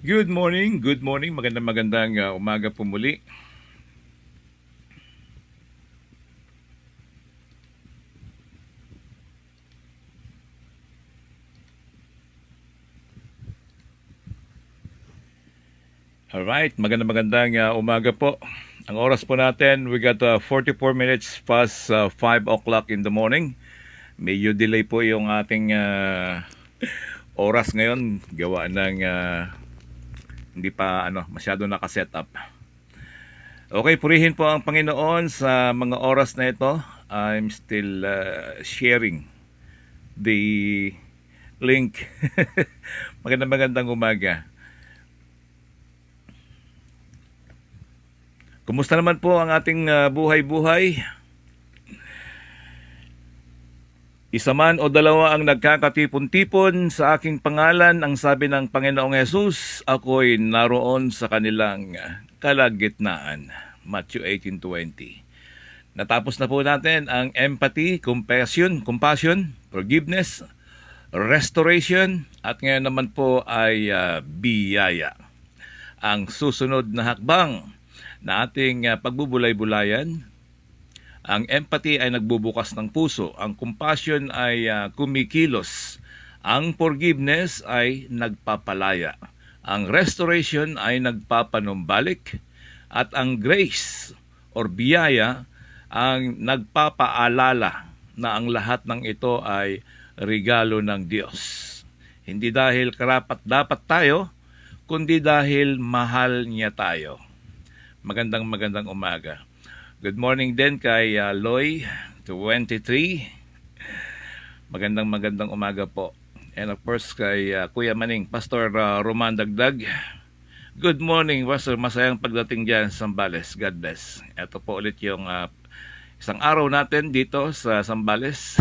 Good morning, magandang umaga po muli. Alright, magandang umaga po. Ang oras po natin, we got 44 minutes past 5 o'clock in the morning. Medyo delay po yung ating oras ngayon, gawa ng hindi pa masyado nakaset up. Okay, purihin po ang Panginoon sa mga oras na ito. I'm still sharing the link. Magandang umaga. Kumusta naman po ang ating buhay-buhay? Isa man o dalawa ang nagkakatipon-tipon sa aking pangalan, ang sabi ng Panginoong Hesus, ako'y naroon sa kanilang kalagitnaan. Matthew 18:20. Natapos na po natin ang empathy, compassion, forgiveness, restoration, at ngayon naman po ay biyaya. Ang susunod na hakbang na ating pagbubulay-bulayan. Ang empathy ay nagbubukas ng puso. Ang compassion ay kumikilos. Ang forgiveness ay nagpapalaya. Ang restoration ay nagpapanumbalik. At ang grace or biyaya ang nagpapaalala na ang lahat ng ito ay regalo ng Diyos. Hindi dahil karapat-dapat tayo, kundi dahil mahal niya tayo. Magandang umaga. Good morning din kay Loy 23. Magandang umaga po. And of course kay Kuya Maning, Pastor Roman Dagdag. Good morning, Pastor. Masayang pagdating dyan sa Sambales. God bless. Ito po ulit yung isang araw natin dito sa Sambales.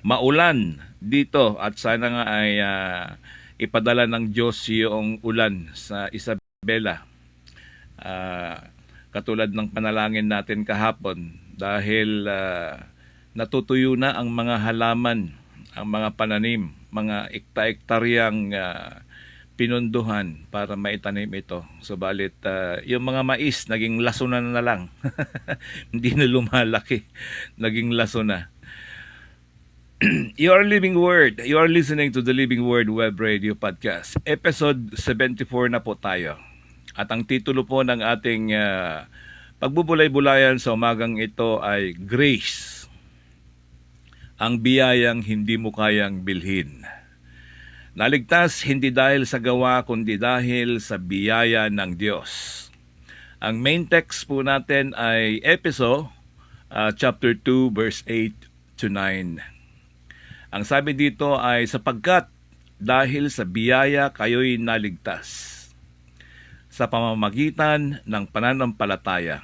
Maulan dito at sana nga ay ipadala ng Diyos yung ulan sa Isabela. Katulad ng panalangin natin kahapon dahil natutuyo na ang mga halaman, ang mga pananim, mga ekta-ektaryang pinunduhan para maitanim ito. Subalit yung mga mais naging lasunan na lang. Hindi na lumalaki. Naging laso na. You are Living Word. You are listening to the Living Word Web Radio Podcast. Episode 74 na po tayo. At ang titulo po ng ating pagbubulay-bulayan sa umagang ito ay Grace. Ang biyayang hindi mo kayang bilhin. Naligtas hindi dahil sa gawa kundi dahil sa biyaya ng Diyos. Ang main text po natin ay Efeso chapter 2 verse 8 to 9. Ang sabi dito ay sapagkat dahil sa biyaya kayo'y naligtas sa pamamagitan ng pananampalataya.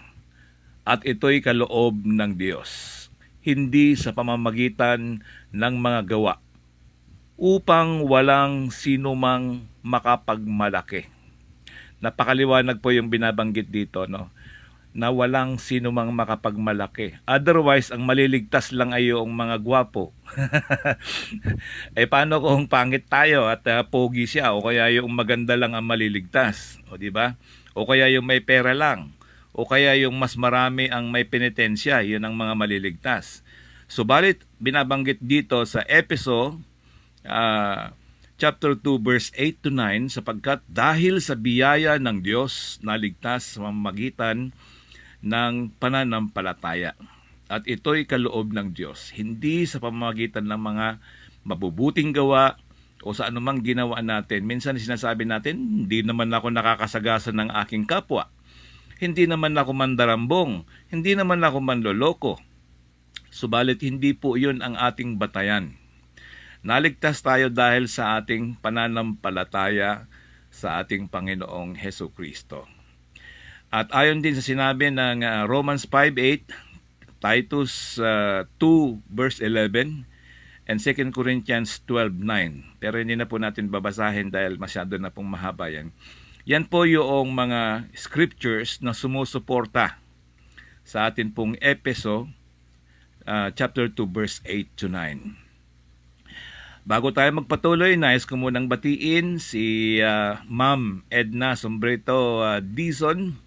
At ito'y kaloob ng Diyos, hindi sa pamamagitan ng mga gawa, upang walang sinumang makapagmalaki. Napakaliwanag po yung binabanggit dito, no? Na walang sinumang makapagmalaki. Otherwise, ang maliligtas lang ay yung mga gwapo. Paano kung pangit tayo at pogi siya o kaya yung maganda lang ang maliligtas, o di ba? O kaya yung may pera lang, o kaya yung mas marami ang may penitensya, yun ang mga maliligtas. Subalit binabanggit dito sa Efeso chapter 2 verse 8 to 9, sapagkat dahil sa biyaya ng Diyos naligtas sa pamamagitan ng pananampalataya. At ito'y kaloob ng Diyos, hindi sa pamamagitan ng mga mabubuting gawa o sa anumang ginawa natin. Minsan sinasabi natin, hindi naman ako nakakasagasan ng aking kapwa. Hindi naman ako mandarambong. Hindi naman ako manloloko. Subalit hindi po yun ang ating batayan. Naligtas tayo dahil sa ating pananampalataya sa ating Panginoong Hesukristo. At ayon din sa sinabi ng Romans 5:8, Titus 2 verse 11, and 2 Corinthians 12:9. Pero hindi na po natin babasahin dahil masyado na pong mahaba yan. Yan po yung mga scriptures na sumusuporta sa atin pong Efeso chapter 2 verse 8 to 9. Bago tayo magpatuloy, nais ko munang batiin si Ma'am Edna Sombrito Dizon,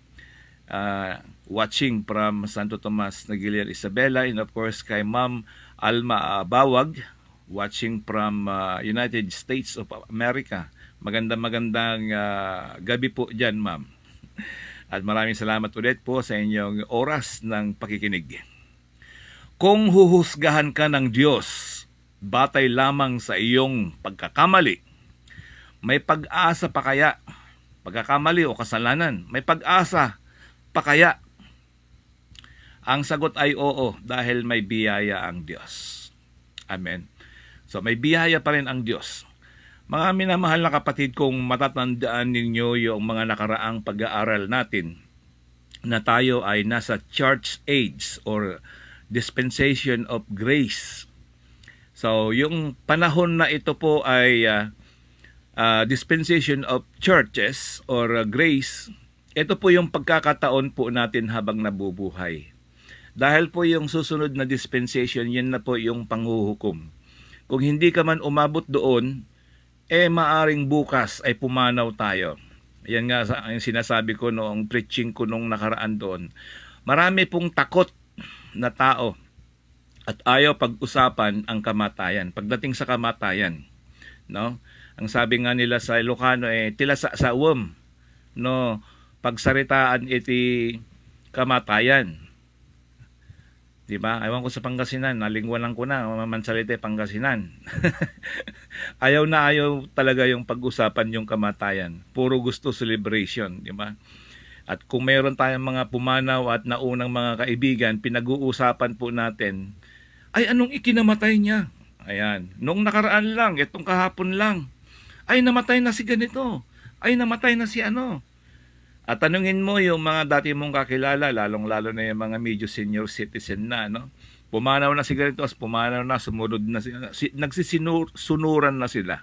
watching from Santo Tomas, Nagilian, Isabela, and of course kay Ma'am Alma Bawag, watching from United States of America. Magandang gabi po dyan, Ma'am. At maraming salamat ulit po sa inyong oras ng pakikinig. Kung huhusgahan ka ng Diyos, batay lamang sa iyong pagkakamali, may pag-asa pa kaya? Pagkakamali o kasalanan, may pag-asa pa kaya? Ang sagot ay oo, dahil may biyaya ang Diyos. Amen. So may biyaya pa rin ang Diyos. Mga minamahal na kapatid, kung matatandaan ninyo yung mga nakaraang pag-aaral natin na tayo ay nasa church age or dispensation of grace. So yung panahon na ito po ay dispensation of churches or grace. Ito po yung pagkakataon po natin habang nabubuhay. Dahil po yung susunod na dispensation, yan na po yung panghuhukom. Kung hindi ka man umabot doon, maaring bukas ay pumanaw tayo. Yan nga ang sinasabi ko noong preaching ko nung nakaraan doon. Marami pong takot na tao at ayaw pag-usapan ang kamatayan. Pagdating sa kamatayan, no? Ang sabi nga nila sa Ilocano tila sa uwam, no? Pagsaritaan iti kamatayan. Diba? Ayaw ko sa Pangasinan, nalingwanan ko na, mamansalite Pangasinan. ayaw talaga yung pag-usapan yung kamatayan. Puro gusto celebration, diba? At kung mayroon tayong mga pumanaw at naunang mga kaibigan, pinag-uusapan po natin, ay anong ikinamatay niya? Ayan, nung nakaraan lang, itong kahapon lang, ay namatay na si ganito, ay namatay na si ano. At tanungin mo yung mga dati mong kakilala, lalong-lalo na yung mga medyo senior citizen na, no? Pumanaw na si ganito, pumanaw na, sumunod na sila, nagsisunuran na sila.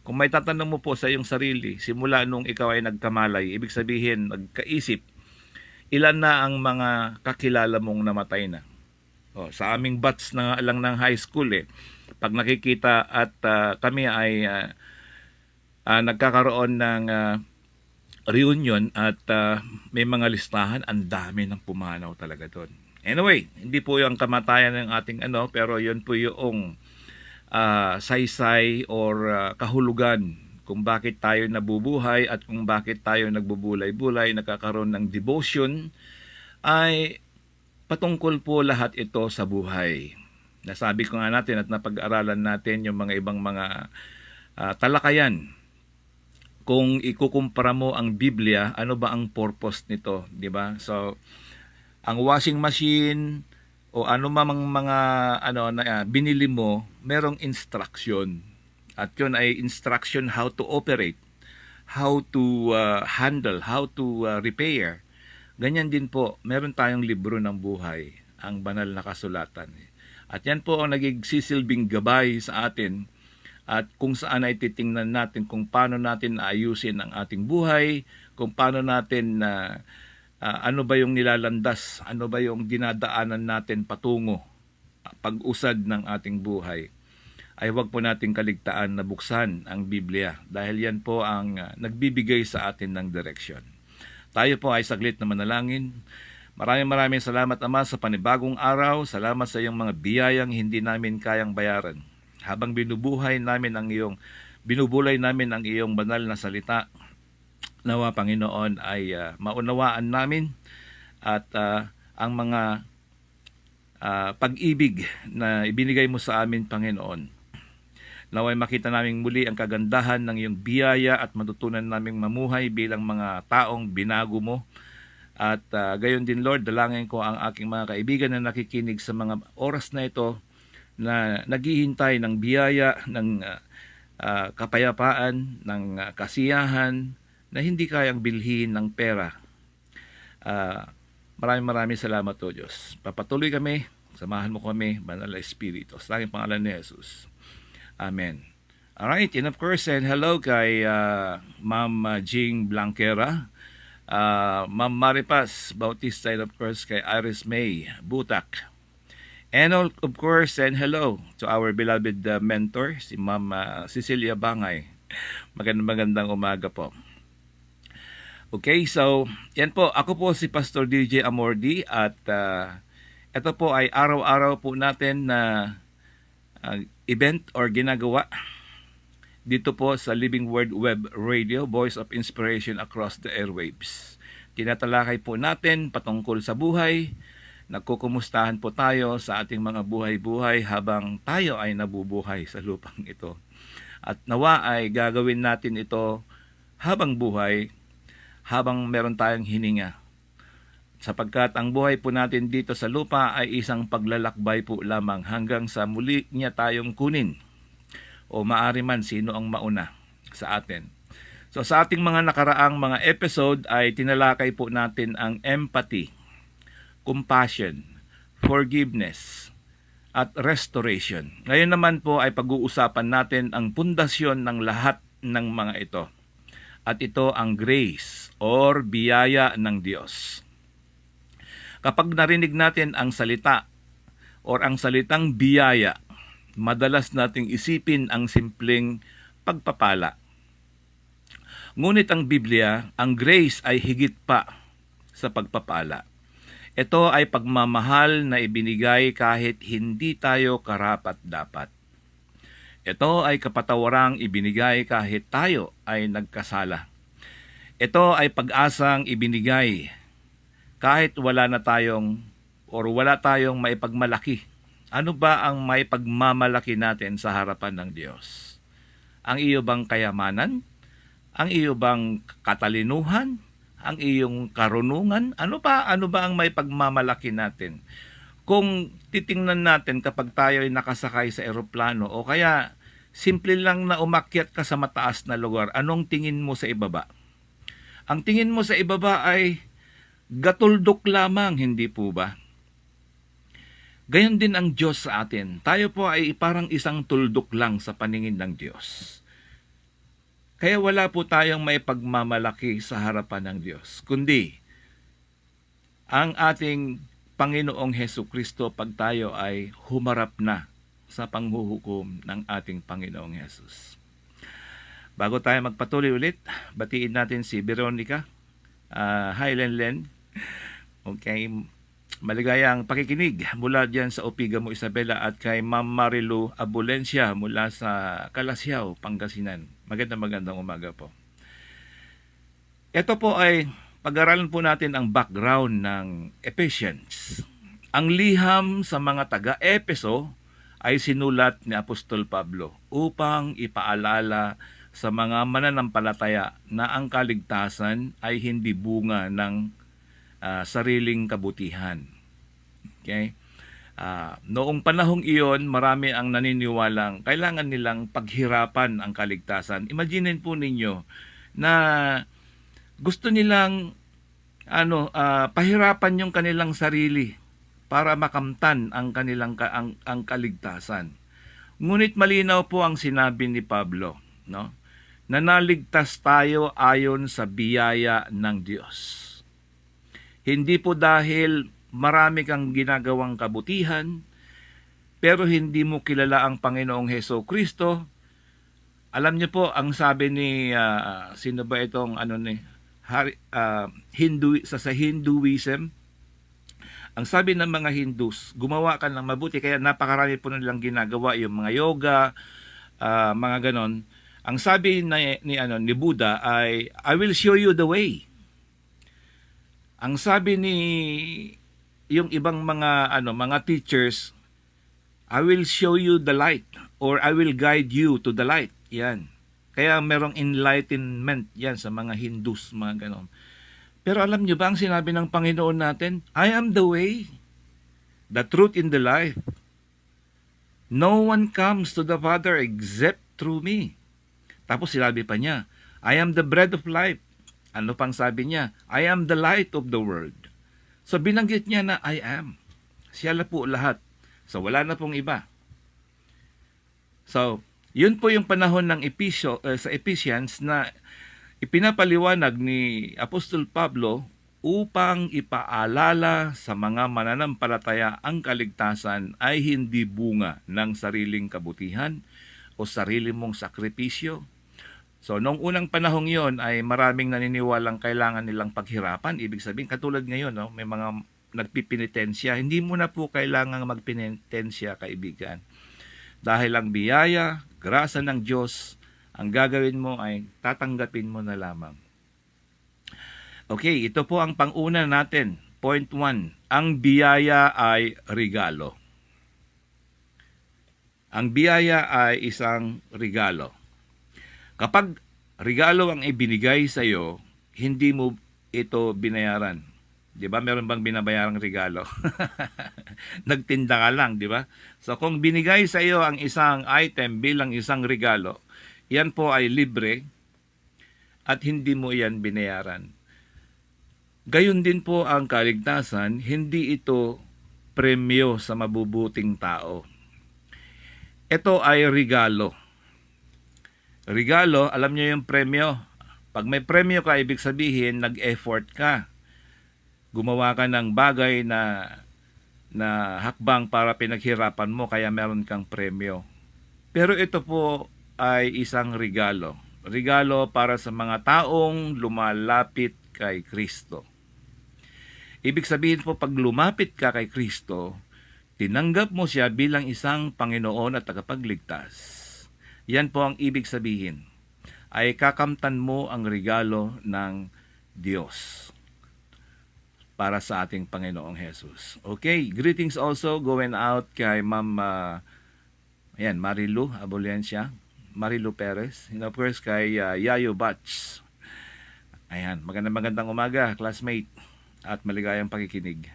Kung may tatanong mo po sa iyong sarili, simula nung ikaw ay nagkamalay, ibig sabihin, nagkaisip, ilan na ang mga kakilala mong namatay na? Sa aming batch na lang ng high school, pag nakikita at kami ay nagkakaroon ng reunion at may mga listahan, ang dami ng pumanaw talaga doon. Anyway, hindi po yung kamatayan ng ating pero yun po yung saysay or kahulugan kung bakit tayo nabubuhay at kung bakit tayo nagbubulay-bulay, nakakaroon ng devotion, ay patungkol po lahat ito sa buhay. Nasabi ko nga natin at napag-aralan natin yung mga ibang mga talakayan. Kung ikukumpara mo ang Biblia, ano ba ang purpose nito, di ba? So, ang washing machine o ano mang mga binili mo, merong instruction. At yun ay instruction how to operate, how to handle, how to repair. Ganyan din po, meron tayong libro ng buhay, ang banal na kasulatan. At yan po ang nagsisilbing gabay sa atin. At kung saan ay titingnan natin kung paano natin aayusin ang ating buhay, kung paano natin ano ba yung nilalandas, ano ba yung dinadaanan natin patungo pag-usad ng ating buhay, ay huwag po nating kaligtaan na buksan ang Biblia dahil yan po ang nagbibigay sa atin ng direksyon. Tayo po ay saglit na manalangin. Maraming salamat, Ama, sa panibagong araw. Salamat sa iyong mga biyayang hindi namin kayang bayaran. Habang binubulay namin ang iyong banal na salita, nawa Panginoon ay maunawaan namin at ang mga pag-ibig na ibinigay mo sa amin, Panginoon. Naway makita namin muli ang kagandahan ng iyong biyaya at matutunan naming mamuhay bilang mga taong binago mo. At gayon din, Lord, dalangin ko ang aking mga kaibigan na nakikinig sa mga oras na ito, na naghihintay ng biyaya, ng kapayapaan, ng kasiyahan na hindi kayang bilhin ng pera. Maraming salamat o Diyos. Papatuloy kami, samahan mo kami, Banal na Espiritu. Sa aking pangalan ni Jesus. Amen. Alright, and of course, and hello kay Ma'am Jing Blanquera, Ma'am Maripas Bautista, and of course kay Iris May Butak. And of course, send hello to our beloved mentor, si Ma'am Cecilia Bangay. Magandang umaga po. Okay, so yan po. Ako po si Pastor DJ Amordi at ito po ay araw-araw po natin na event or ginagawa dito po sa Living Word Web Radio, Voice of Inspiration across the airwaves. Tinatalakay po natin patungkol sa buhay. Nagkukumustahan po tayo sa ating mga buhay-buhay habang tayo ay nabubuhay sa lupang ito. At nawa ay gagawin natin ito habang buhay, habang meron tayong hininga. Sapagkat ang buhay po natin dito sa lupa ay isang paglalakbay po lamang hanggang sa muli niya tayong kunin. O maari man sino ang mauna sa atin. So sa ating mga nakaraang mga episode ay tinalakay po natin ang empathy, compassion, forgiveness, at restoration. Ngayon naman po ay pag-uusapan natin ang pundasyon ng lahat ng mga ito. At ito ang grace or biyaya ng Diyos. Kapag narinig natin ang salita or ang salitang biyaya, madalas nating isipin ang simpleng pagpapala. Ngunit ang Biblia, ang grace ay higit pa sa pagpapala. Ito ay pagmamahal na ibinigay kahit hindi tayo karapat-dapat. Ito ay kapatawarang ibinigay kahit tayo ay nagkasala. Ito ay pag-asang ibinigay kahit wala tayong maipagmalaki. Ano ba ang maipagmamalaki natin sa harapan ng Diyos? Ang iyo bang kayamanan? Ang iyo bang katalinuhan? Ang iyong karunungan? Ano ba ang maipagmamalaki natin? Kung titingnan natin kapag tayo ay nakasakay sa eroplano o kaya simple lang na umakyat ka sa mataas na lugar, anong tingin mo sa ibaba? Ang tingin mo sa ibaba ay gatuldok lamang, hindi po ba? Gayon din ang Diyos sa atin. Tayo po ay parang isang tuldok lang sa paningin ng Diyos. Kaya wala po tayong maipagmamalaki sa harapan ng Diyos, kundi ang ating Panginoong Hesukristo pag tayo ay humarap na sa panghuhukom ng ating Panginoong Hesus. Bago tayo magpatuloy ulit, batiin natin si Veronica. Hi Len. Okay, maligayang pakikinig mula diyan sa Opigamo Isabela at kay Ma'am Marilu Abulencia mula sa Calasiao, Pangasinan. Magandang umaga po. Ito po ay pag-aralan po natin ang background ng Ephesians. Ang liham sa mga taga-Epeso ay sinulat ni Apostol Pablo upang ipaalala sa mga mananampalataya na ang kaligtasan ay hindi bunga ng sariling kabutihan. Okay? Noong panahong iyon, marami ang naniniwalang kailangan nilang paghirapan ang kaligtasan. Imaginin po ninyo na gusto nilang pahirapan yung kanilang sarili para makamtan ang kanilang ang kaligtasan. Ngunit malinaw po ang sinabi ni Pablo, no? Na naligtas tayo ayon sa biyaya ng Diyos. Hindi po dahil marami kang ginagawang kabutihan, pero hindi mo kilala ang Panginoong Hesukristo. Alam niyo po ang sabi ni sino ba itong sa Hinduism, ang sabi ng mga Hindus, gumawa ka ng mabuti, kaya napakarami po nilang ginagawa, yung mga yoga, mga ganon. Ang sabi ni Buddha ay, I will show you the way. Ang sabi ni yung ibang mga teachers, I will show you the light or I will guide you to the light. Yan. Kaya merong enlightenment yan sa mga Hindus, mga ganon. Pero alam niyo ba ang sinabi ng Panginoon natin? I am the way, the truth, and the life. No one comes to the Father except through me. Tapos sinabi pa niya, I am the bread of life. Ano pang sabi niya? I am the light of the world. So binanggit niya na I am. Siya na po lahat. So wala na pong iba. So, yun po yung panahon ng sa Ephesians na ipinapaliwanag ni Apostol Pablo upang ipaalala sa mga mananampalataya ang kaligtasan ay hindi bunga ng sariling kabutihan o sarili mong sakripisyo. So, noong unang panahong yon ay maraming naniniwalang kailangan nilang paghirapan. Ibig sabihin, katulad ngayon, no, may mga nagpipinitensya. Hindi mo na po kailangang magpinitensya, kaibigan. Dahil ang biyaya, grasa ng Diyos, ang gagawin mo ay tatanggapin mo na lamang. Okay, ito po ang pang-una natin. Point 1. Ang biyaya ay regalo. Ang biyaya ay isang regalo. Kapag regalo ang ibinigay sa iyo, hindi mo ito binayaran. 'Di ba? Meron bang binabayarang regalo? Nagtinda ka lang, 'di ba? So kung binigay sa iyo ang isang item bilang isang regalo, yan po ay libre at hindi mo yan binayaran. Gayon din po ang kaligtasan, hindi ito premyo sa mabubuting tao. Ito ay regalo. Regalo, alam niyo yung premyo. Pag may premyo ka, ibig sabihin, nag-effort ka. Gumawa ka ng bagay na hakbang para pinaghirapan mo, kaya meron kang premyo. Pero ito po ay isang regalo. Regalo para sa mga taong lumalapit kay Kristo. Ibig sabihin po, pag lumapit ka kay Kristo, tinanggap mo siya bilang isang Panginoon at tagapagligtas. Yan po ang ibig sabihin. Ay kakamtan mo ang regalo ng Diyos para sa ating Panginoong Jesus. Okay, greetings also going out kay Ma'am Marilu Abolencia, Marilu Perez, and of course kay Yayo Batch. Ayan, magandang umaga, classmate, at maligayang pakikinig.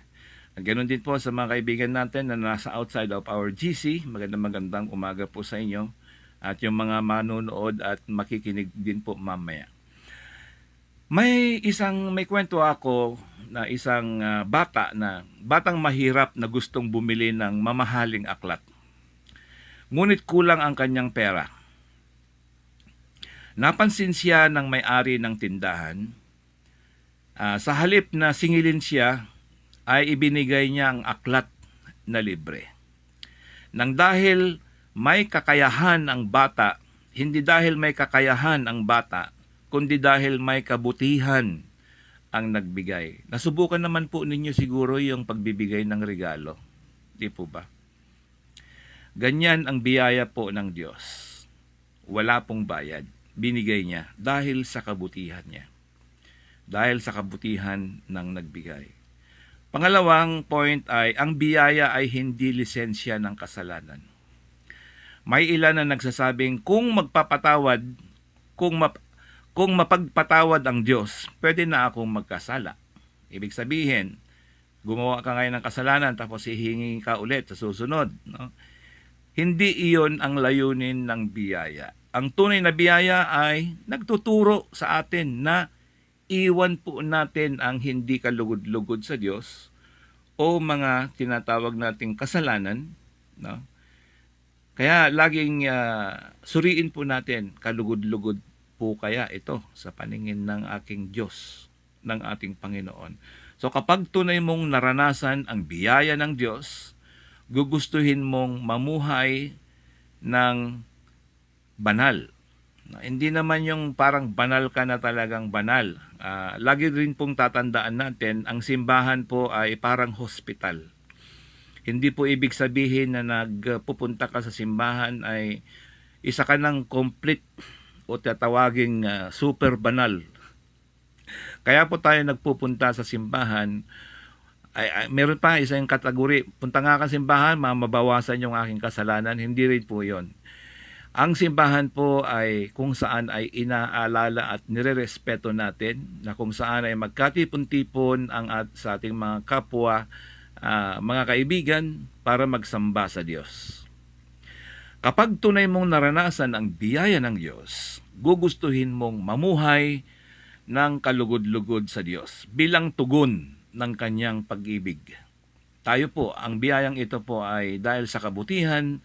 Ganon din po sa mga kaibigan natin na nasa outside of our GC, magandang umaga po sa inyo, at yung mga manonood at makikinig din po mamaya. May kwento ako na isang batang mahirap na gustong bumili ng mamahaling aklat. Ngunit kulang ang kanyang pera. Napansin siya ng may-ari ng tindahan. Sa halip na singilin siya, ay ibinigay niya ang aklat na libre. Nang dahil may kakayahan ang bata, hindi dahil may kakayahan ang bata, kundi dahil may kabutihan ang nagbigay. Nasubukan naman po ninyo siguro yung pagbibigay ng regalo. Di po ba? Ganyan ang biyaya po ng Diyos. Wala pong bayad. Binigay niya dahil sa kabutihan niya. Dahil sa kabutihan ng nagbigay. Pangalawang point ay, ang biyaya ay hindi lisensya ng kasalanan. May ilan na nagsasabing, kung mapagpatawad ang Diyos, pwede na akong magkasala. Ibig sabihin, gumawa ka ngayon ng kasalanan tapos hihingi ka ulit sa susunod. No? Hindi iyon ang layunin ng biyaya. Ang tunay na biyaya ay nagtuturo sa atin na iwan po natin ang hindi kalugod-lugod sa Diyos o mga tinatawag nating kasalanan. No? Kaya laging suriin po natin, kalugod-lugod po kaya ito sa paningin ng aking Diyos, ng ating Panginoon. So kapag tunay mong naranasan ang biyaya ng Diyos, gugustuhin mong mamuhay ng banal. Hindi naman yung parang banal ka na talagang banal. Lagi rin pong tatandaan natin, ang simbahan po ay parang hospital. Hindi po ibig sabihin na nagpupunta ka sa simbahan ay isa ka ng complete o tatawaging super banal. Kaya po tayo nagpupunta sa simbahan, meron pa isang kategori, punta nga ka sa simbahan, mabawasan yung aking kasalanan. Hindi rin po yon. Ang simbahan po ay kung saan ay inaalala at nirerespeto natin, na kung saan ay magkatipon-tipon sa ating mga kapwa, mga kaibigan, para magsamba sa Diyos. Kapag tunay mong naranasan ang biyaya ng Diyos, gugustuhin mong mamuhay ng kalugod-lugod sa Diyos bilang tugon ng kanyang pag-ibig. Tayo po, ang biyayang ito po ay dahil sa kabutihan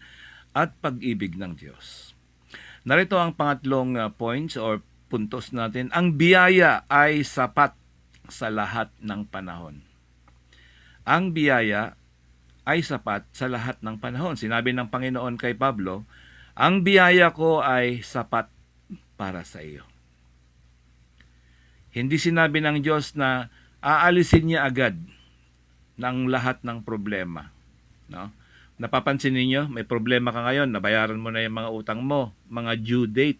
at pag-ibig ng Diyos. Narito ang pangatlong points or puntos natin. Ang biyaya ay sapat sa lahat ng panahon. Ang biyaya ay sapat sa lahat ng panahon. Sinabi ng Panginoon kay Pablo, ang biyaya ko ay sapat para sa iyo. Hindi sinabi ng Diyos na aalisin niya agad ng lahat ng problema. No? Napapansin ninyo, may problema ka ngayon, nabayaran mo na yung mga utang mo, mga due date.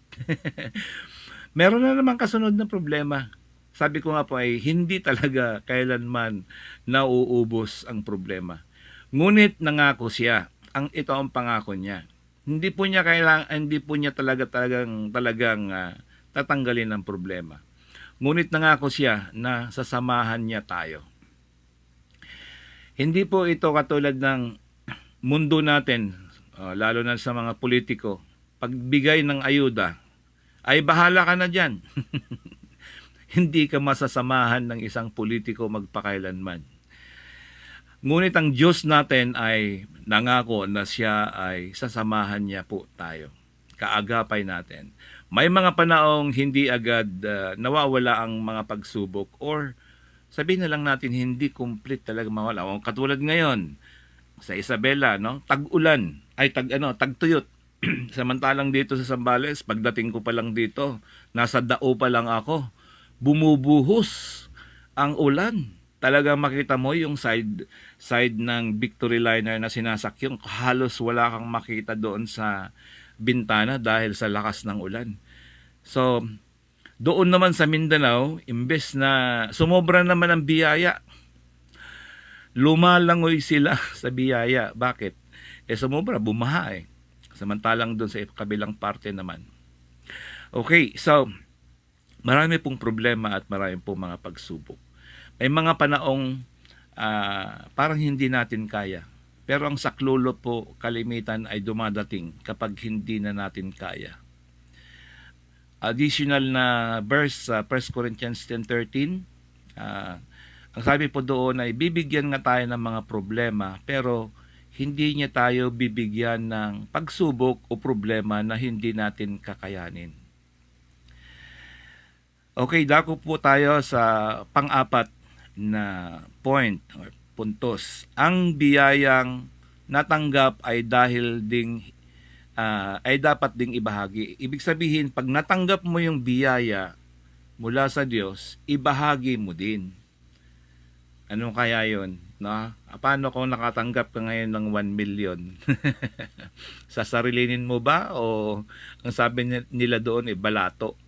Meron na naman kasunod na problema. Sabi ko nga po ay hindi talaga kailanman nauubos ang problema. Ngunit nangako siya, ito ang pangako niya. Hindi po niya talagang tatanggalin ang problema. Ngunit nangako siya na sasamahan niya tayo. Hindi po ito katulad ng mundo natin, lalo na sa mga politiko, pagbigay ng ayuda, ay bahala ka na dyan. Hindi ka masasamahan ng isang politiko magpakailanman. Ngunit ang Diyos natin ay nangako na siya ay sasamahan niya po tayo. Kaagapay natin. May mga panahong hindi agad nawawala ang mga pagsubok or sabihin na lang natin hindi complete talaga mawala. O katulad ngayon sa Isabela, no? Tag-ulan, tagtuyot. Samantalang dito sa Zambales, pagdating ko pa lang dito, nasa dao pa lang ako, bumubuhos ang ulan. Talagang makita mo yung side ng Victory Liner na sinasakyong, halos wala kang makita doon sa bintana dahil sa lakas ng ulan. So, doon naman sa Mindanao, imbes na sumobra naman ang biyaya, lumalangoy sila sa biyaya. Bakit? Sumobra, bumaha eh. Samantalang doon sa kabilang parte naman. Okay, so, marami pong problema at marami pong mga pagsubok. May mga panahong parang hindi natin kaya. Pero ang saklolo po, kalimitan ay dumadating kapag hindi na natin kaya. Additional na verse sa 1 Corinthians 10:13, ang sabi po doon ay bibigyan nga tayo ng mga problema pero hindi niya tayo bibigyan ng pagsubok o problema na hindi natin kakayanin. Okay, dako po tayo sa pang-apat na point or puntos. Ang biyayang natanggap ay dapat ding ibahagi. Ibig sabihin, pag natanggap mo yung biyaya mula sa Diyos, ibahagi mo din. Ano kaya yon? No? Paano kung nakatanggap ka ngayon ng 1 million? Sasarilinin mo ba? O ang sabi nila doon balato?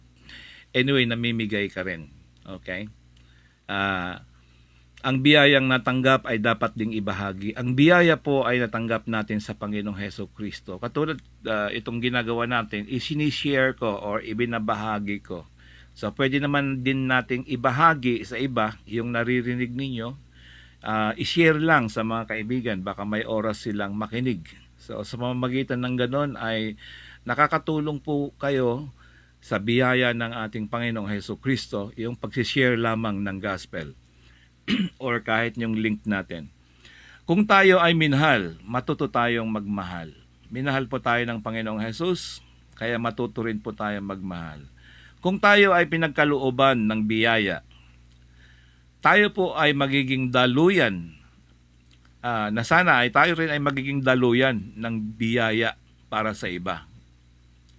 Anyway, namimigay ka rin. Okay? Ang biyayang natanggap ay dapat ding ibahagi. Ang biyaya po ay natanggap natin sa Panginoong Hesukristo. Katulad itong ginagawa natin, isinishare ko or ibinabahagi ko. So pwede naman din nating ibahagi sa iba yung naririnig ninyo. I-share lang sa mga kaibigan, baka may oras silang makinig. So sa pamamagitan ng ganon ay nakakatulong po kayo sa biyaya ng ating Panginoong Hesukristo, yung pagsishare lamang ng gospel. Or kahit yung link natin. Kung tayo ay minahal, matuto tayong magmahal. Minahal po tayo ng Panginoong Hesus, kaya matuto rin po tayong magmahal. Kung tayo ay pinagkalooban ng biyaya, tayo po ay magiging daluyan. Na sana ay tayo rin ay magiging daluyan ng biyaya para sa iba.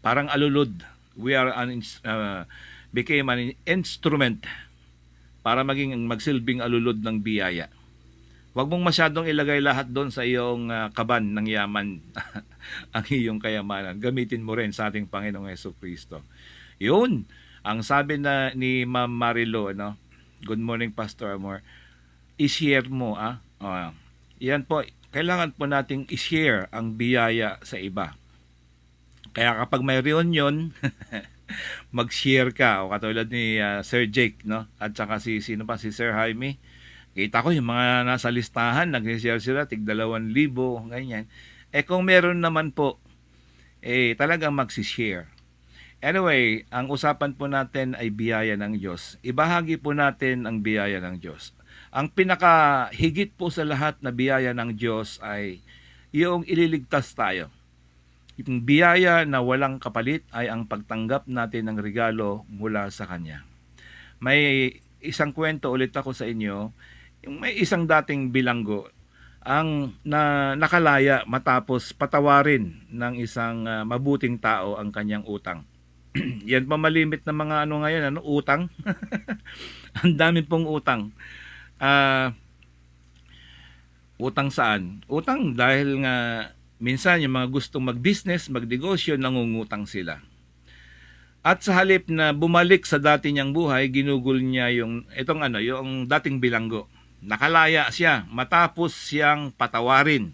Parang alulod. We are became an instrument para magsilbing alulod ng biyaya. Huwag mong masyadong ilagay lahat doon sa iyong kaban ng yaman, ang iyong kayamanan. Gamitin mo rin sa ating Panginoong Hesukristo. Yun, ang sabi na ni Ma'am Marilo, no? Good morning, Pastor Amor. I-share mo, yan po, kailangan po nating i-share ang biyaya sa iba. Kaya kapag may reunion, mag-share ka o katulad ni Sir Jake, no? At saka si Sir Jaime. Kita ko yung mga nasa listahan, nag-share sila tig 2,000 ganyan. Kung meron naman po talagang magsi-share. Anyway, ang usapan po natin ay biyaya ng Diyos. Ibahagi po natin ang biyaya ng Diyos. Ang pinakahigit po sa lahat na biyaya ng Diyos ay yung ililigtas tayo. Yung biyaya na walang kapalit ay ang pagtanggap natin ng regalo mula sa Kanya. May isang kwento ulit ako sa inyo. Yung may isang dating bilanggo ang nakalaya matapos patawarin ng isang mabuting tao ang kanyang utang. Yan pa malimit na mga ano ngayon, ano, utang. Ang dami pong utang. Ah, utang saan? Utang dahil nga minsan yung mga gustong mag-business, magnegosyo, nangungutang sila. At sa halip na bumalik sa dati niyang buhay, ginugol niya yung yung dating bilanggo. Nakalaya siya matapos siyang patawarin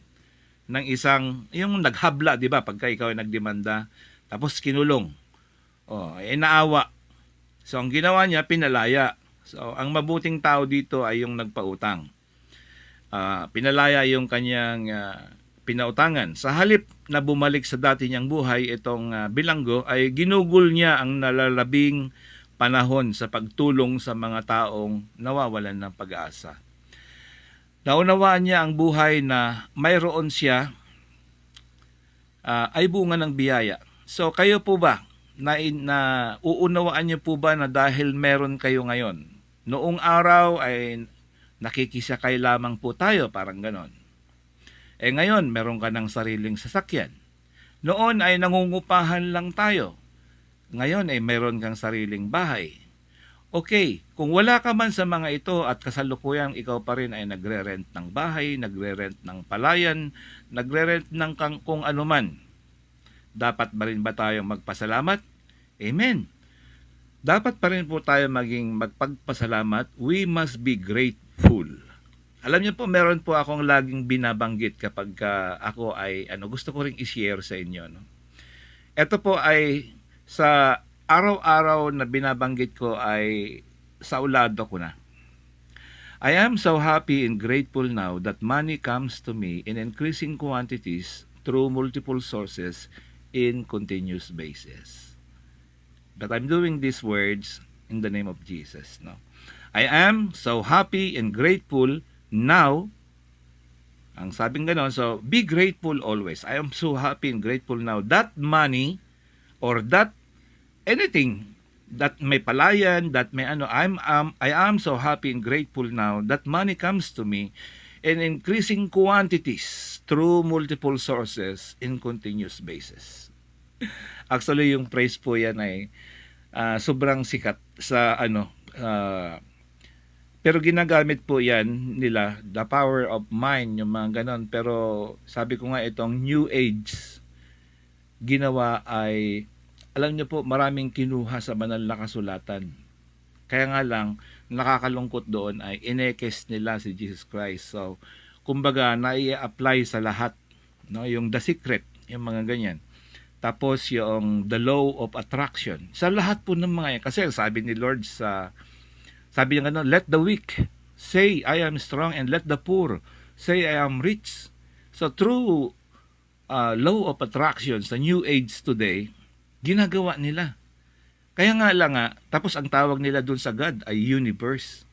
ng isang yung naghabla, 'di ba? Pagka ikaw ay nagdemanda, tapos kinulong. Naawa. So ang ginawa niya, pinalaya. So ang mabuting tao dito ay yung nagpautang. Pinalaya yung kanyang pinautangan. Sa halip na bumalik sa dati niyang buhay, itong bilanggo ay ginugol niya ang nalalabing panahon sa pagtulong sa mga taong nawawalan ng pag-asa. Naunawaan niya ang buhay na mayroon siya ay bunga ng biyaya. So kayo po ba, uunawaan niyo po ba na dahil meron kayo ngayon? Noong araw ay nakikisakay lamang po tayo, parang ganon. Ngayon, meron ka ng sariling sasakyan. Noon ay nangungupahan lang tayo. Ngayon ay meron kang sariling bahay. Okay, kung wala ka man sa mga ito at kasalukuyang ikaw pa rin ay nagre-rent ng bahay, nagre-rent ng palayan, nagre-rent ng kung anuman, dapat ba rin ba tayong magpasalamat? Amen. Dapat pa rin po tayo maging magpagpasalamat. We must be grateful. Alam niyo po, meron po akong laging binabanggit kapag ako ay gusto ko ring i-share sa inyo. No? Ito po ay sa araw-araw na binabanggit ko ay sa ulado ko na. I am so happy and grateful now that money comes to me in increasing quantities through multiple sources in continuous basis. But I'm doing these words in the name of Jesus. No? I am so happy and grateful now. Ang sabing ganon, so be grateful always. I am so happy and grateful now that money or that anything that may palayan, that may I am so happy and grateful now that money comes to me in increasing quantities through multiple sources in continuous basis. Actually, yung praise po yan ay sobrang sikat sa pero ginagamit po yan nila, the power of mind, yung mga ganon. Pero sabi ko nga itong New Age ginawa ay, alam niyo po, maraming kinuha sa banal na kasulatan. Kaya nga lang, nakakalungkot doon ay inekes nila si Jesus Christ. So, kumbaga, nai-apply sa lahat. No? Yung The Secret, yung mga ganyan. Tapos yung the law of attraction. Sa lahat po ng mga yan. Kasi sabi ni Lord sabi niya let the weak say I am strong and let the poor say I am rich. So through law of attraction sa New Age today, ginagawa nila. Kaya nga lang tapos ang tawag nila dun sa God ay universe.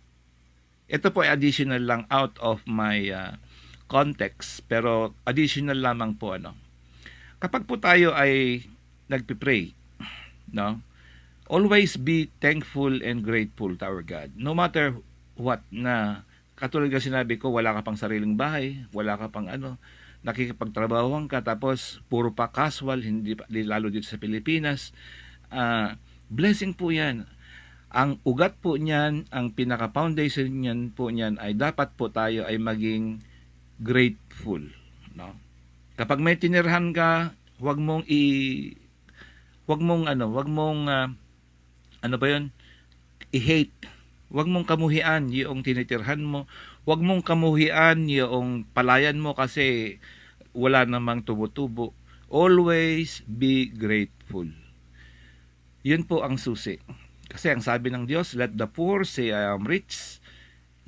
Ito po ay additional lang out of my context, pero additional lamang po Kapag po tayo ay nagpipray, no? Always be thankful and grateful to our God. No matter what na, katulad ng sinabi ko, wala ka pang sariling bahay, wala ka pang nakikipagtrabahoan ka, tapos puro pa casual, hindi lalo dito sa Pilipinas. Blessing po yan. Ang ugat po niyan, ang pinaka-foundation niyan po niyan ay dapat po tayo ay maging grateful. No? Kapag may tinirhan ka, wag mong i-hate. Wag mong kamuhian yung tinitirhan mo. Wag mong kamuhian yung palayan mo kasi wala namang tubo-tubo. Always be grateful. Yun po ang susi. Kasi ang sabi ng Diyos, let the poor say I am rich.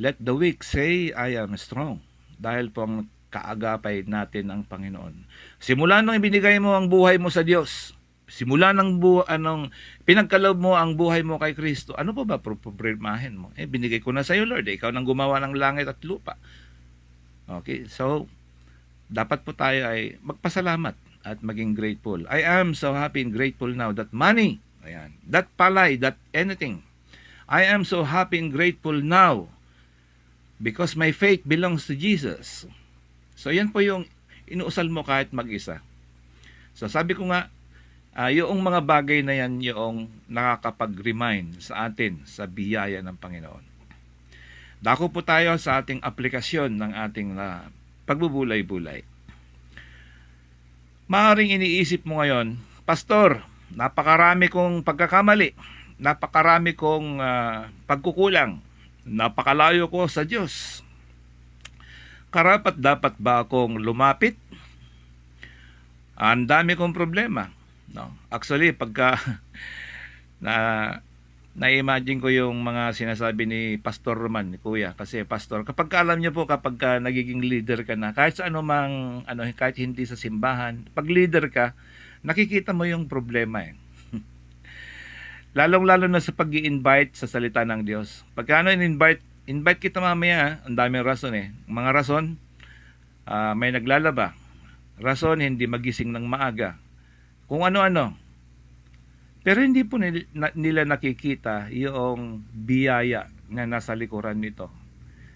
Let the weak say I am strong. Dahil po ang kaagapay natin ang Panginoon. Simula nung ibinigay mo ang buhay mo sa Diyos, simula ng pinagkaloob mo ang buhay mo kay Kristo, ano pa ba problemahin mo? Binigay ko na sa iyo, Lord. Ikaw nang gumawa ng langit at lupa. Okay, so dapat po tayo ay magpasalamat at maging grateful. I am so happy and grateful now that money, that palay, that anything, I am so happy and grateful now because my faith belongs to Jesus. So yan po yung inuusal mo kahit mag-isa. So sabi ko nga, yung mga bagay na yan yung nakakapag-remind sa atin sa biyaya ng Panginoon. Dako po tayo sa ating aplikasyon ng ating pagbubulay-bulay. Maaring iniisip mo ngayon, Pastor, napakarami kong pagkakamali, napakarami kong pagkukulang, napakalayo ko sa Diyos. Karapat dapat ba akong lumapit? Ang dami kong problema. No? Actually, pagka na-imagine ko yung mga sinasabi ni Pastor Roman, ni Kuya, kasi Pastor, kapag alam niyo po, kapag nagiging leader ka na, kahit sa kahit hindi sa simbahan, pag leader ka, nakikita mo yung problema eh. Lalong-lalo na sa pag-i-invite sa salita ng Diyos. Pagka invite kita mamaya, ang daming rason eh. Mga rason, may naglalaba. Rason, hindi magising ng maaga. Kung ano-ano. Pero hindi po nila nakikita yung biyaya na nasa likuran nito.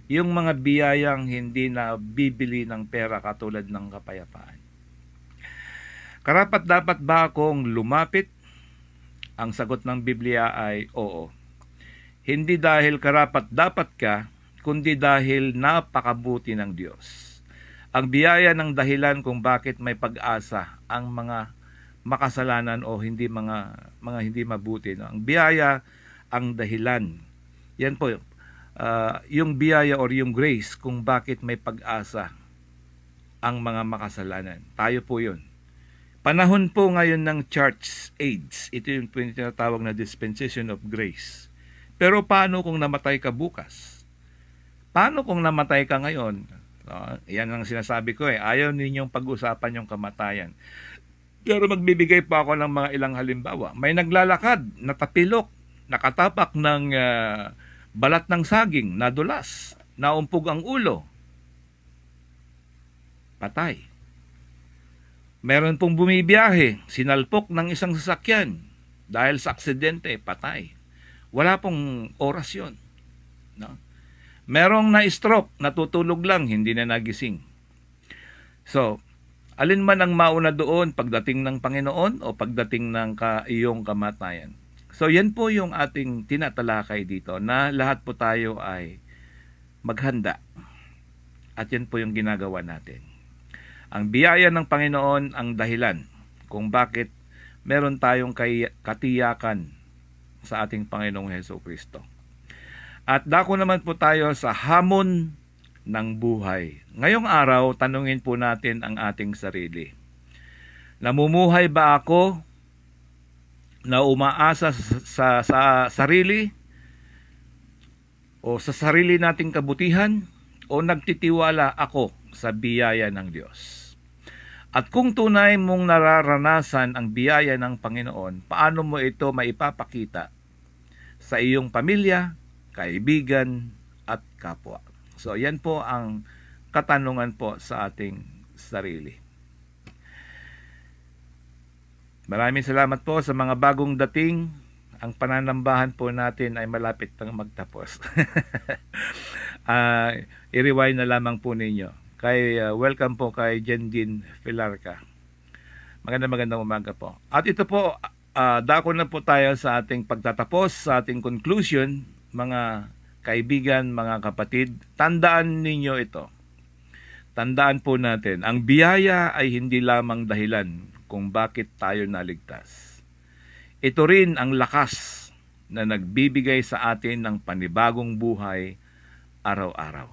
Yung mga biyayang hindi na bibili ng pera katulad ng kapayapaan. Karapat dapat ba akong lumapit? Ang sagot ng Biblia ay oo. Hindi dahil karapat dapat ka, kundi dahil napakabuti ng Diyos. Ang biyaya ng dahilan kung bakit may pag-asa ang mga makasalanan o mga hindi mabuti. No? Ang biyaya ang dahilan. Yan po, yung biyaya or yung grace kung bakit may pag-asa ang mga makasalanan. Tayo po yun. Panahon po ngayon ng church age. Ito yung tinatawag na dispensation of grace. Pero paano kung namatay ka bukas? Paano kung namatay ka ngayon? Yan ang sinasabi ko eh. Ayaw ninyong pag-usapan yung kamatayan. Pero magbibigay pa ako ng mga ilang halimbawa. May naglalakad, natapilok, nakatapak ng balat ng saging, nadulas, naumpog ang ulo. Patay. Meron pong bumibiyahe, sinalpok ng isang sasakyan dahil sa aksidente, patay. Wala pong oras yun. No? Merong na-stroke, natutulog lang, hindi na nagising. So, alin man ang mauna doon, pagdating ng Panginoon o pagdating ng iyong kamatayan. So, yan po yung ating tinatalakay dito na lahat po tayo ay maghanda. At yan po yung ginagawa natin. Ang biyaya ng Panginoon ang dahilan kung bakit meron tayong katiyakan sa ating Panginoong Hesukristo. At dako naman po tayo sa hamon ng buhay. Ngayong araw, tanungin po natin ang ating sarili. Namumuhay ba ako na umaasa sa sarili o sa sarili nating kabutihan o nagtitiwala ako sa biyaya ng Diyos? At kung tunay mong nararanasan ang biyaya ng Panginoon, paano mo ito maipapakita sa iyong pamilya, kaibigan, at kapwa? So, yan po ang katanungan po sa ating sarili. Maraming salamat po sa mga bagong dating. Ang pananambahan po natin ay malapit nang magtapos. I-rewind na lamang po ninyo. Welcome po kay Jendin Filarca. Magandang umaga po. At ito po, dako na po tayo sa ating pagtatapos, sa ating conclusion, mga kaibigan, mga kapatid. Tandaan ninyo ito. Tandaan po natin, ang biyaya ay hindi lamang dahilan kung bakit tayo naligtas. Ito rin ang lakas na nagbibigay sa atin ng panibagong buhay araw-araw.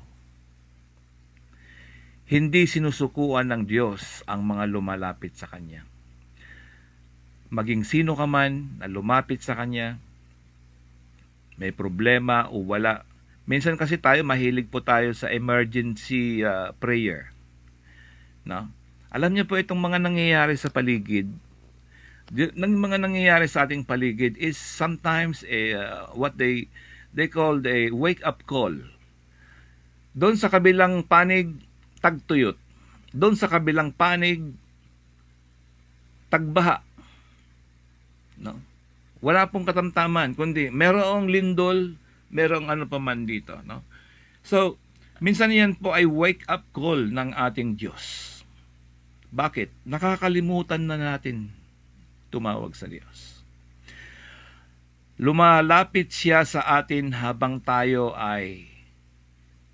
Hindi sinusukuan ng Diyos ang mga lumalapit sa Kanya. Maging sino ka man na lumapit sa Kanya, may problema o wala. Minsan kasi mahilig po tayo sa emergency prayer. No? Alam niyo po itong mga nangyayari sa paligid, mga nangyayari sa ating paligid is sometimes what they call a wake-up call. Doon sa kabilang panig, tagtuyot. Doon sa kabilang panig, tagbaha. No? Wala pong katamtaman, kundi merong lindol, merong ano pa man dito, no? So, minsan yan po ay wake up call ng ating Diyos. Bakit? Nakakalimutan na natin tumawag sa Diyos. Lumalapit siya sa atin habang tayo ay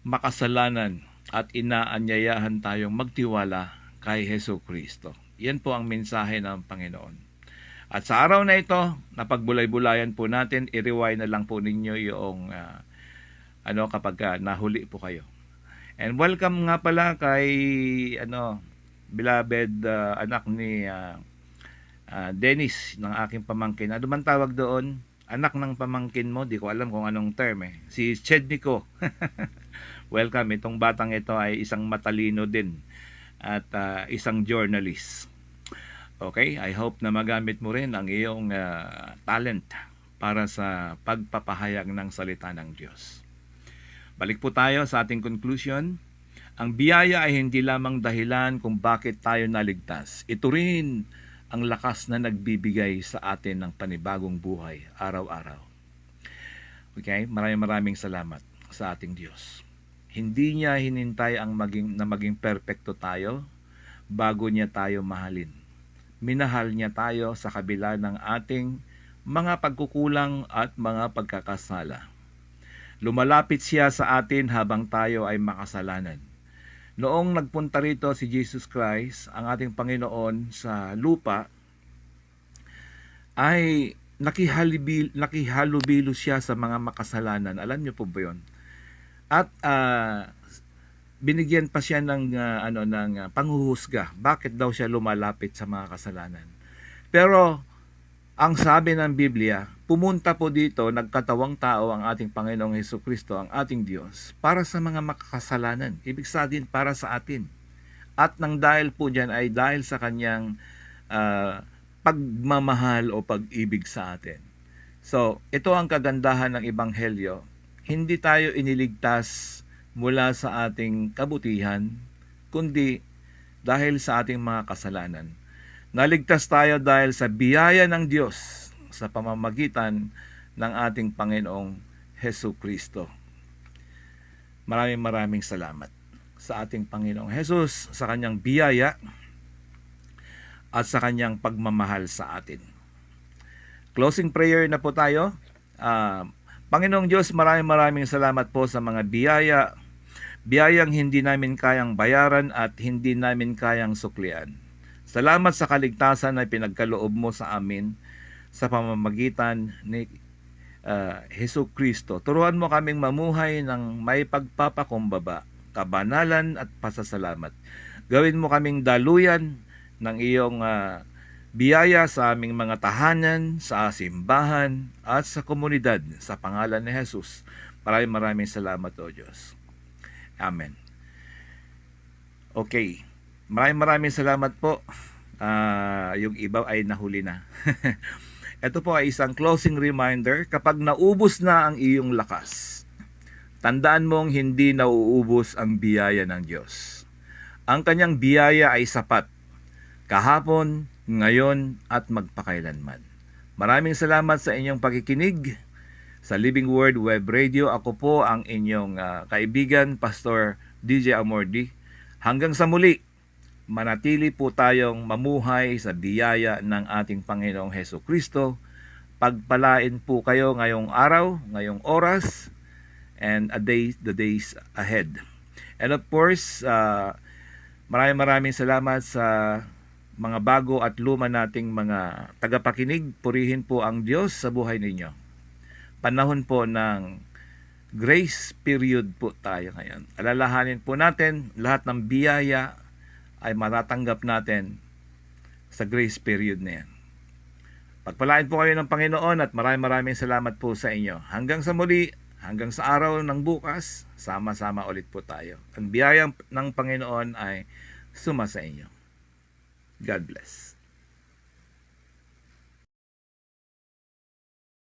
makasalanan at inaanyayahan tayong magtiwala kay Hesus Kristo. Yan po ang mensahe ng Panginoon. At sa araw na ito, napagbulay-bulayan po natin, i-rewind na lang po ninyo yung kapag nahuli po kayo. And welcome nga pala kay beloved anak ni Dennis ng aking pamangkin. Ano man tawag doon? Anak ng pamangkin mo, di ko alam kung anong term eh. Si Chednico. Welcome, itong batang ito ay isang matalino din at isang journalist. Okay, I hope na magamit mo rin ang iyong talent para sa pagpapahayag ng salita ng Diyos. Balik po tayo sa ating conclusion. Ang biyaya ay hindi lamang dahilan kung bakit tayo naligtas. Ito rin ang lakas na nagbibigay sa atin ng panibagong buhay araw-araw. Okay, maraming salamat sa ating Diyos. Hindi niya hinintay ang maging perfecto tayo bago niya tayo mahalin. Minahal niya tayo sa kabila ng ating mga pagkukulang at mga pagkakasala. Lumalapit siya sa atin habang tayo ay makasalanan. Noong nagpunta rito si Jesus Christ, ang ating Panginoon sa lupa, ay nakihalubilo siya sa mga makasalanan. Alam niyo po ba yun? At binigyan pa siya ng panghuhusga. Bakit daw siya lumalapit sa mga kasalanan? Pero ang sabi ng Biblia, pumunta po dito, nagkatawang tao ang ating Panginoong Hesukristo, ang ating Diyos, para sa mga makasalanan. Ibig sabihin, para sa atin. At nang dahil po dyan ay dahil sa kanyang pagmamahal o pag-ibig sa atin. So, ito ang kagandahan ng Ebanghelyo. Hindi tayo iniligtas mula sa ating kabutihan, kundi dahil sa ating mga kasalanan. Naligtas tayo dahil sa biyaya ng Diyos sa pamamagitan ng ating Panginoong Hesukristo. Maraming salamat sa ating Panginoong Hesus, sa kanyang biyaya at sa kanyang pagmamahal sa atin. Closing prayer na po tayo. Panginoong Diyos, maraming salamat po sa mga biyayang hindi namin kayang bayaran at hindi namin kayang suklian. Salamat sa kaligtasan na pinagkaloob mo sa amin sa pamamagitan ni Hesukristo. Turuan mo kaming mamuhay ng may pagpapakumbaba, kabanalan at pasasalamat. Gawin mo kaming daluyan ng iyong biyaya sa aming mga tahanan, sa simbahan at sa komunidad sa pangalan ni Jesus. Maraming salamat o Diyos. Amen. Okay. Maraming salamat po. Yung iba ay nahuli na. Ito po ay isang closing reminder. Kapag naubos na ang iyong lakas, tandaan mong hindi nauubos ang biyaya ng Diyos. Ang kanyang biyaya ay sapat. Kahapon, ngayon, at magpakailanman. Maraming salamat sa inyong pakikinig sa Living Word Web Radio. Ako po ang inyong kaibigan, Pastor DJ Amordi. Hanggang sa muli, manatili po tayong mamuhay sa biyaya ng ating Panginoong Hesukristo. Pagpalain po kayo ngayong araw, ngayong oras, and the days ahead. And of course, maraming salamat sa mga bago at luma nating mga tagapakinig. Purihin po ang Diyos sa buhay ninyo. Panahon po ng grace period po tayo ngayon. Alalahanin po natin lahat ng biyaya ay matatanggap natin sa grace period na yan. Pagpalain po kayo ng Panginoon at maraming salamat po sa inyo. Hanggang sa muli, hanggang sa araw ng bukas, sama-sama ulit po tayo. Ang biyaya ng Panginoon ay suma sa inyo. God bless.